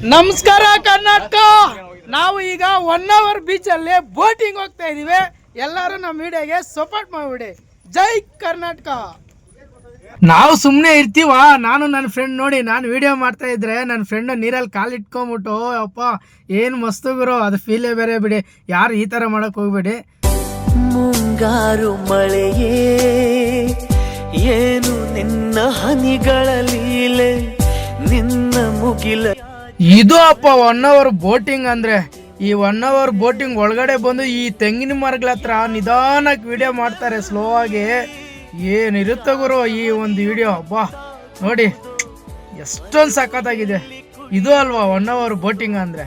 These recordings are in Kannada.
ನಮಸ್ಕಾರ ಕರ್ನಾಟಕ. ನಾವು ಈಗ 1 hour ಬೀಚಲ್ಲಿ ಬೋಟಿಂಗ್ ಹೋಗ್ತಾ ಇದೀವಿ. ಎಲ್ಲರೂ ನಮ್ಮ ವಿಡಿಯೋಗೆ ಸಪೋರ್ಟ್ ಮಾಡಿಬಿಡಿ. ಜೈ ಕರ್ನಾಟಕ. ನಾವು ಸುಮ್ಮನೆ ಇರ್ತೀವ. ನಾನು ನನ್ನ ಫ್ರೆಂಡ್ ನೋಡಿ ನಾನು ವಿಡಿಯೋ ಮಾಡ್ತಾ ಇದ್ರೆ ನನ್ನ ಫ್ರೆಂಡ್ ನೀರಲ್ಲಿ ಕಾಲಿಟ್ಕೊಂಬಿಟ್ಟು ಅಪ್ಪ ಏನು ಮಸ್ತು ಗುರು, ಅದು ಫೀಲೇ ಬೇರೆ ಬಿಡಿ. ಯಾರು ಈ ಥರ ಮಾಡಕ್ ಹೋಗ್ಬೇಡಿ. ಮುಂಗಾರು ಮಳೆಯೇ ಏನು ನಿನ್ನ ಹನಿಗಳ ಲೀಲೆ, ನಿನ್ನ ಮುಗಿಲ ಇದು ಅಪ್ಪ 1 hour ಬೋಟಿಂಗ್ ಅಂದ್ರೆ. ಈ 1 hour ಬೋಟಿಂಗ್ ಒಳಗಡೆ ಬಂದು ಈ ತೆಂಗಿನ ಮರಗಳ ಹತ್ರ ನಿಧಾನಕ್ಕೆ ವಿಡಿಯೋ ಮಾಡ್ತಾರೆ, ಸ್ಲೋ ಆಗಿ. ಏನಿರುತ್ತೆ ಗುರು ಈ ಒಂದು ವಿಡಿಯೋ. ಅಬ್ಬಾ ನೋಡಿ ಎಷ್ಟೊಂದು ಸಖತ್ತಾಗಿದೆ. ಇದು ಅಲ್ವಾ 1 hour ಬೋಟಿಂಗ್ ಅಂದ್ರೆ.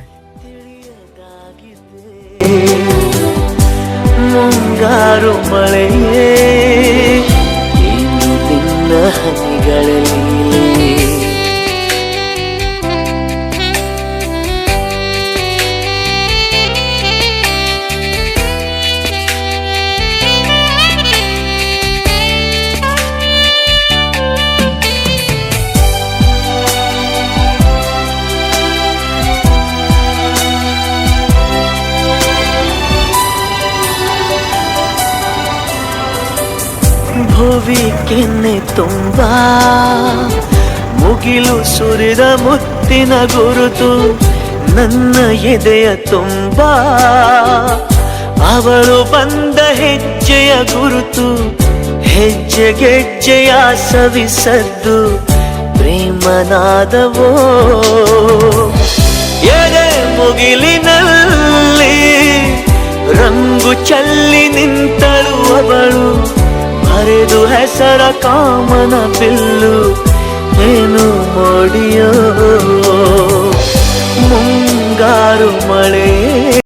ಮುಂಗಾರು ಮಳೆಯೇ ಏನು ನಿನ್ನ ಹನಿಗಳ ಲೀಲೆ. ಭುವಿ ಕೆನ್ನೆ ತುಂಬ ಮುಗಿಲು ಸುರಿದ ಮುತ್ತಿನ ಗುರುತು, ನನ್ನ ಎದೆಯ ತುಂಬ ಅವಳು ಬಂದ ಹೆಜ್ಜೆಯ ಗುರುತು. ಹೆಜ್ಜೆಗೆಜ್ಜೆಯ ಸವಿಸದ್ದು ಪ್ರೇಮನಾದವೋ, ಎದೆ ಮುಗಿಲಿನಲ್ಲಿ ರಂಗು ಚಲ್ಲಿ ನಿಂತಳು ಅವಳು. ಹರಿದು ಹೆಸರ ಕಾಮನ ಬಿಲ್ಲು, ಏನು ಮೋಡಿಯೋ ಮುಂಗಾರು ಮಳೆ